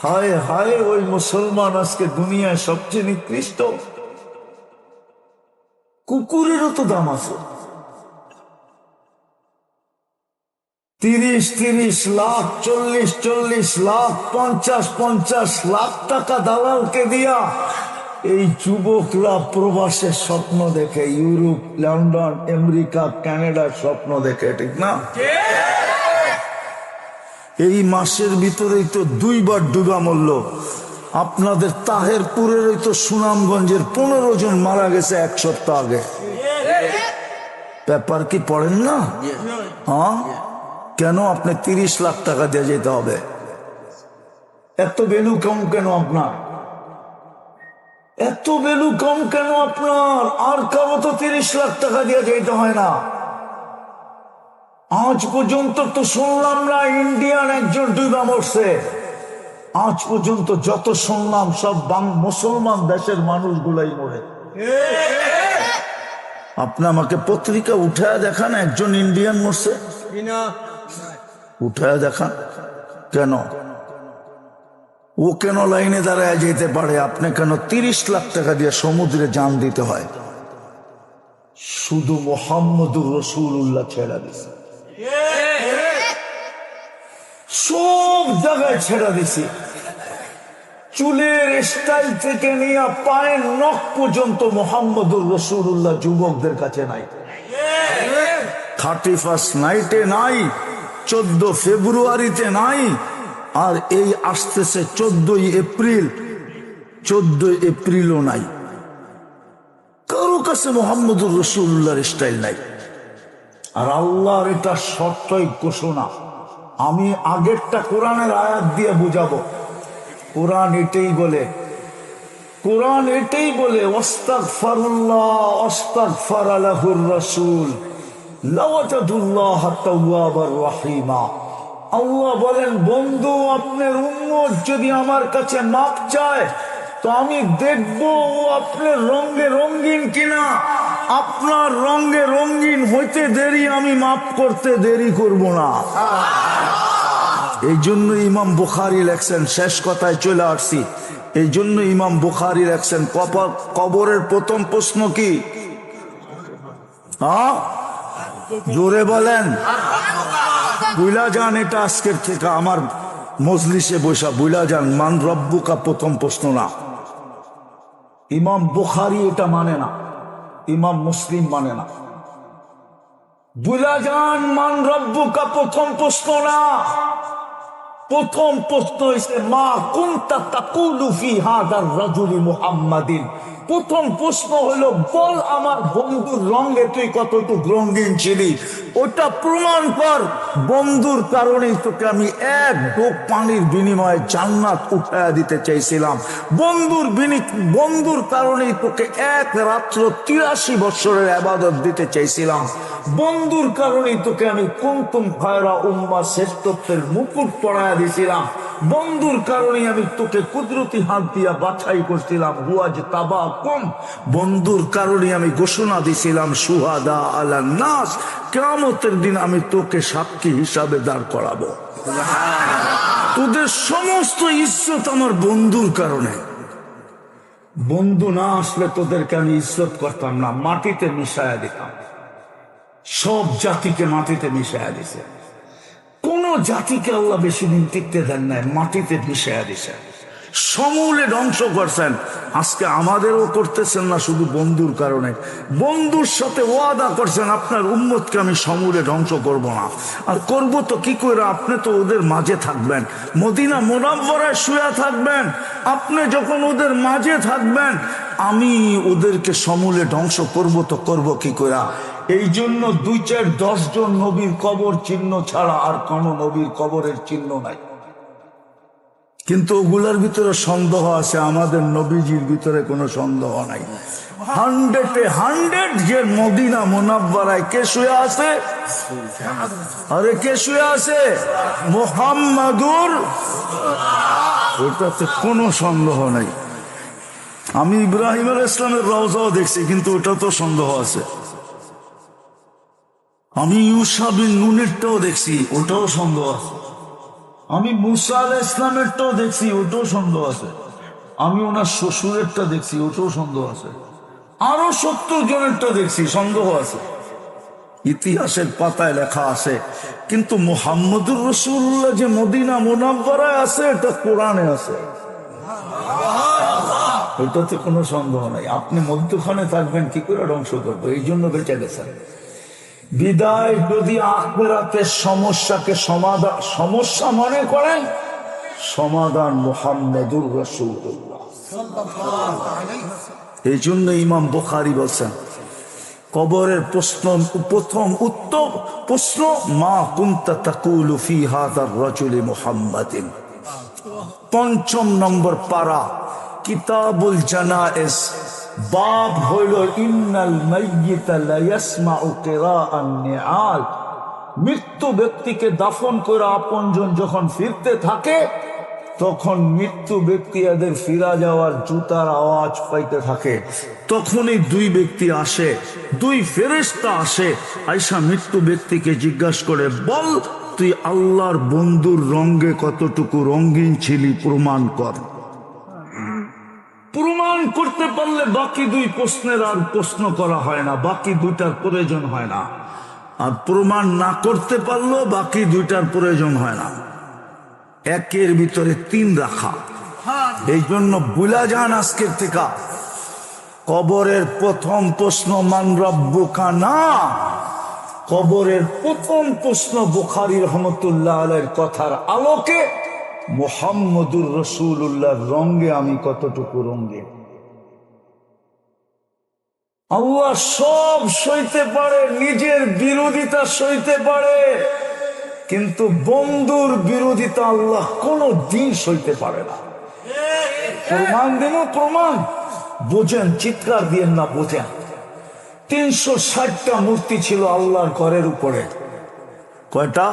হায় হায়, ওই মুসলমান আজকে দুনিয়ায় সবচেয়ে নিকৃষ্ট। কুকুরেরও তো দাম আছে। 30 লাখ, 40 লাখ, 50 লাখ টাকা দালালকে দিয়া এই যুবকরা প্রবাসের স্বপ্ন দেখে, ইউরোপ, লন্ডন, আমেরিকা, কানাডার স্বপ্ন দেখে, ঠিক না? এই মাসের ভিতরেই তো 2 বার ডুবা মরল। আপনাদের তাহেরপুরের তো সুনামগঞ্জের 15 জন মারা গেছে 1 সপ্তাহ আগে। পেপার কি পড়েন না? হ্যাঁ, কেন আপনি 30 লাখ টাকা দিয়ে যেতে হবে? এত ভ্যালু কম কেন আপনার? এত ভ্যালু কম কেন আপনার? আর কারো তো 30 লাখ টাকা দিয়ে যেতে হয় না। আজ পর্যন্ত তো শুনলাম না ইন্ডিয়ান একজন ডুবা মরছে। আজ পর্যন্ত যত শুনলাম সব মুসলমান দেশের মানুষগুলাই মরে। আপনি আমাকে পত্রিকা উঠায় দেখান একজন ইন্ডিয়ান মরছে, উঠায় দেখান। কেন? ও কেন লাইনে দাঁড়ায় যেতে পারে, আপনি কেন 30 লাখ টাকা দিয়ে সমুদ্রে জান দিতে হয়? শুধু মুহাম্মদুর রাসূলুল্লাহ ছেড়া দিছে, সব জায়গায় ছেড়া দিছি। চুলের স্টাইল থেকে নিয়ে পায়ের নখ পর্যন্ত মুহাম্মদুর রাসূলুল্লাহ যুবকদের কাছে নাই। 31st নাইটে নাই, 14 ফেব্রুয়ারিতে নাই, আর এই আসতেছে 14 এপ্রিল, 14 এপ্রিলও নাই। কারো কাছে মুহাম্মদুর রাসূলুল্লাহর স্টাইল নাই। আর আল্লাহর এটা শর্তই ঘোষণা। আমি আগেরটা কোরআনের আয়াত দিয়ে বুঝাবো। কোরআন এটাই বলে, কোরআন এটাই বলে, ওয়াস্তাগফিরুল্লাহ ওয়াস্তাগফার লাহুর রাসূল লাওয়াজাদুল্লাহ তাওয়াবার রহিমা। আল্লাহ বলেন, বন্ধু আপনার উম্মত যদি আমার কাছে মাপ চায় তো আমি দেখবো ও আপনার রঙে রঙিন কিনা। আপনার রঙে রঙিন হইতে দেরি, আমি মাপ করতে দেরি করব না। এই জন্য ইমাম বুখারী লেখছেন, শেষ কথায় চলে আসছি, এই জন্য ইমাম বুখারী লেখছেন কবরের প্রথম প্রশ্ন কি? হ্যাঁ, জোরে বলেন। বুইলা যান এটা আজকের থেকে আমার মজলিসে বসা, বুইলা যান মান রব্বুকা প্রথম প্রশ্ন না। ইমাম বুখারী এটা মানে না, ইমাম মুসলিম মানে না। বুইলা যান মান রব্বুকা প্রথম প্রশ্ন না। প্রথম প্রশ্ন হইছে মা কুনতা তাকুলু ফি হাদার রাজুলি মুহাম্মাদিন। প্রথম প্রশ্ন হলো, বল আমার বন্ধুর রঙে তুই কতটুকু রঙিন ছিলি, ওটা প্রমাণ কর। বন্ধুর কারণেই তোকে আমি 1 ঢোক পানির বিনিময়ে জান্নাত উঠায়া দিতে চাইছিলাম। বন্ধুর কারণেই তোকে 1 রাত্র 83 বছরের ইবাদত দিতে চাইছিলাম। বন্ধুর কারণেই তোকে আমি কুনতুম খায়রা উম্মাহ শ্রেষ্ঠত্বের মুকুট পরায়া দিয়েছিলাম। বন্ধুর কারণেই আমি তোকে কুদরতি হাত দিয়া বাছাই করছিলাম। হুয়াজ তাবাকুম, বন্ধুর কারণেই আমি ঘোষণা দিছিলাম শুহাদা আলান নাস, কিয়ামতের দিন আমি তোকে সাক্ষী হিসাবে দাঁড় করাবো। তোদের সমস্ত ইজ্জত আমার বন্ধুর কারণে। বন্ধু না আসলে তোদেরকে আমি ইজ্জত করতাম না, মাটিতে মিশায়া দিতাম। সব জাতিকে মাটিতে মিশায়া দিছে। কোন জাতিকে আল্লাহ বেশি দিন টিকতে দেন নাই, মাটিতে মিশায়া দিছে, সমূলে ধ্বংস করছেন। আজকে আমাদেরও করতেছেন না, শুধু বন্ধুর কারণে। বন্ধুর সাথে ওয়াদা করছেন, আপনার উম্মতকে আমি সমূলে ধ্বংস করব না। আর করব তো কি করে? আপনি তো ওদের মাঝে থাকবেন, মদিনা মুনাওয়ারায় শুয়ে থাকবেন। আপনি যখন ওদের মাঝে থাকবেন, আমি ওদেরকে সমূলে ধ্বংস করব তো করব কি করে? এই জন্য 2-4-10 জন নবীর কবর চিহ্ন ছাড়া আর কোন নবীর কবরের চিহ্ন নাই। কিন্তু ওগুলার ভিতরে সন্দেহ আছে, আমাদের নবীজির ভিতরে কোনো সন্দেহ নাই। 100 যে মদিনা মুনাওয়ারায় কে শুয়ে আছে? আরে কে শুয়ে আছে? মুহাম্মাদুর, ওটাতে কোনো সন্দেহ নাই। আমি ইব্রাহিম আলাইহিস সালামের রওজাও দেখছি, কিন্তু ওটা তো সন্দেহ আছে। আমি ইউসা বিন নুনেরটাও দেখছি, ওটাও সন্দেহ আছে। আমি মুসা আলাইহিস ইসলামেরটাও দেখছি, ওটাও সন্দেহ আছে। আমি ওনার শ্বশুরেরটা দেখছি, ওটাও সন্দেহ আছে। আরো 70 জনেরটা দেখছি, সন্দেহ আছে। ইতিহাসের পাতায় লেখা আছে, কিন্তু মুহাম্মদুর রাসূলুল্লাহ যে মদিনা মুনাওয়ারায় আছে, এটা কোরআনে আছে, ওইটাতে কোনো সন্দেহ নাই। আপনি মধ্যখানে থাকবেন কি করে ধ্বংস করবো, এই জন্য বেঁচে গেছেন। বিদায় যদি আখিরাতের সমস্যাকে সমস্যা মনে করেন, সমাধান মুহাম্মদুর রাসূলুল্লাহ। এই জন্য ইমাম বুখারী বলছেন, কবরের প্রথম উত্তর প্রশ্ন, মা কুনতা তাকুলু ফি হাযার রাজুলি মুহাম্মাদিন। ৫ম নম্বর পারা, কিতাবুল জানায়েজ, বাব হইল ইন্নাল মাইয়িতা লা ইয়াসমাউ কিরাআন নিআল। মৃত্যু ব্যক্তিকে দাফন করে আপনজন যখন ফিরতে থাকে, তখন মৃত্যু ব্যক্তি এদের ফিরা যাওয়ার জুতার আওয়াজ পাইতে থাকে। তখনই 2 ব্যক্তি আসে, 2 ফেরেশতা আসে, আয়েশা মৃত্যু ব্যক্তিকে জিজ্ঞাসা করে, বল তুই আল্লাহর বন্ধুর রঙে কতটুকু রঙিন ছিলি, প্রমাণ কর। প্রমাণ করতে পারলে বাকি 2 প্রশ্নের আর প্রশ্ন করা হয় না, বাকি 2টার প্রয়োজন হয় না। আর প্রমাণ না করতে পারলেও বাকি 2টার প্রয়োজন হয় না। একের ভিতরে 3 রাখা। এই জন্য বুলা যান আজকের থেকে, কবরের প্রথম প্রশ্ন মান রব্বুকা না, কবরের প্রথম প্রশ্ন বুখারী রহমতুল্লাহ আলাইহির কথার আলোকে, মুহাম্মদুর রাসূলুল্লাহর রঙে আমি কতটুকু রঙে। আল্লাহ সব সইতে পারে, নিজের বিরোধিতা সইতে পারে, কিন্তু বন্ধুর বিরোধিতা আল্লাহ কোনো দিন সইতে পারে না। প্রমাণ দেব, প্রমাণ বোঝেন, চিৎকার দিয়েন না, বোঝেন। 360টা মূর্তি ছিল আল্লাহর ঘরের উপরে। কয়টা?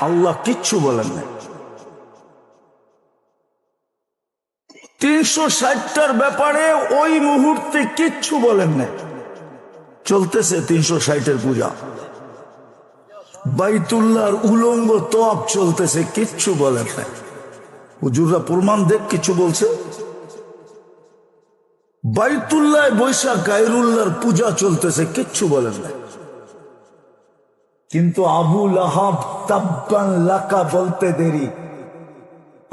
আল্লাহ কিচ্ছু বলেন না। 360টার ব্যাপারে ওই মুহূর্তে কিচ্ছু বলেন না। চলতেছে 360-এর পূজা, বাইতুল্লাহর উলঙ্গ তোয়াফ চলতেছে, কিচ্ছু বলেন না। হুজুররা প্রমাণ দেখ কিছু বলছে। বাইতুল্লাহ বৈশাখ গায়রুল্লাহর পূজা চলতেছে, কিচ্ছু বলেন না। কিন্তু আবু লাহাব তাব্বান লাকা বলতে দেরি।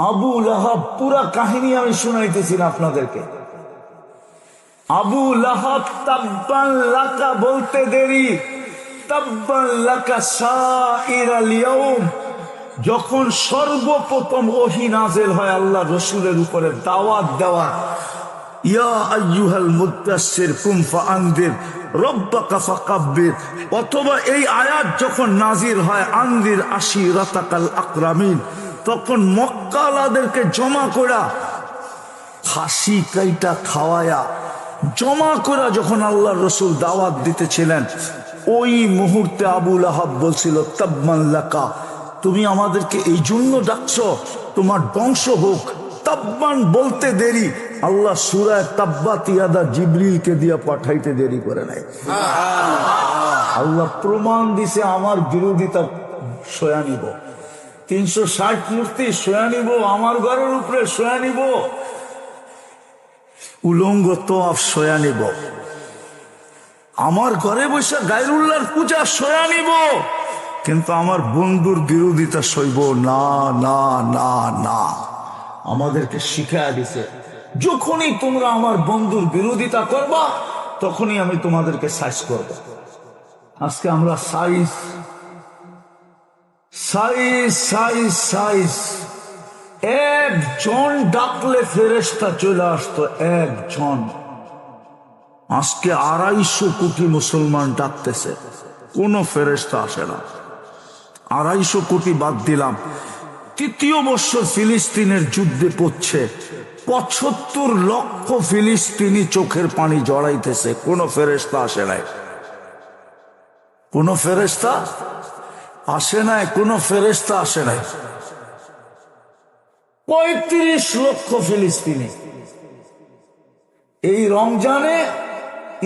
আবু লাহাব, পুরা কাহিনী আমি শুনাইতেছি না আপনাদেরকে। আবু লাহাব তাব্বান লাকা বলতে দেরি, তাব্বান লাকা সাইরাল ইয়াউম। যখন সর্বপ্রথম ওহী নাযিল হয় আল্লাহ রাসূলের উপরে দাওয়াত দেওয়া, ইয়া আইয়ুহাল মুদাসসির কুম ফাআনদির রব্বাকা ফাকাব্বির, অথবা এই আয়াত যখন নাযিল হয় আনদির আশিরাতাকাল আকরামিন, তখন মক্কালাদেরকে জমা করা, খাসি কাইটা খাওয়ায়া জমা করা যখন আল্লাহর রাসূল দাওয়াত দিতেছিলেন, ওই মুহূর্তে আবু লাহাব বলছিল, তাব্বান লাকা, তুমি আমাদেরকে এই জন্য ডাকছো তোমার বংশ হোক। তাব্বান বলতে দেরি, আল্লাহ সূরা তাব্বাত ইয়াদা জিবরিলকে দিয়া পাঠাইতে দেরি করে নাই। আল্লাহ প্রমাণ দিছে, আমার বিরোধিতা সয়া নিব। 360 মূর্তি সয়া নিব, আমার ঘরের উপরে সয়া নিব, উলঙ্গ তোয়াফ সয়া নিব, আমার ঘরে বসে গায়রুল্লাহর পূজা সয়া নিব, কিন্তু আমার বন্ধুর বিরোধিতা সইব না, না, না, না। আমাদেরকে শিখায়া দিছে, যখনই তোমরা আমার বন্ধুর বিরোধিতা করবা, তখনই আমি তোমাদেরকে সাইজ করব। আজকে আমরা সাইজ সাইজ সাইজ সাইজ, একজন ডাকলে ফেরেশতা চলে আসতো, একজন। আজকে 250 কোটি মুসলমান ডাকতেছে, কোন ফেরেশতা আসে না। 250 কোটি বাদ দিলাম, 3য় বর্ষ ফিলিস্তিনের যুদ্ধে পড়ছে, 75 লক্ষ ফিলিস্তিনি চোখের পানি জড়াইতেছে, কোন ফেরেশতা আসে নাই, কোন ফেরেশতা আসে নাই, কোন ফেরেশতা আসে নাই। 35 লক্ষ ফিলিস্তিনি। এই রমজানে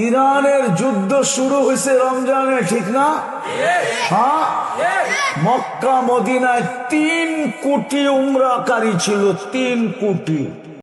ইরানের যুদ্ধ শুরু হয়েছে, রমজানে, ঠিক না? হ্যাঁ, মক্কা মদিনায় 3 কোটি উমরাকারী ছিল, 3 কোটি।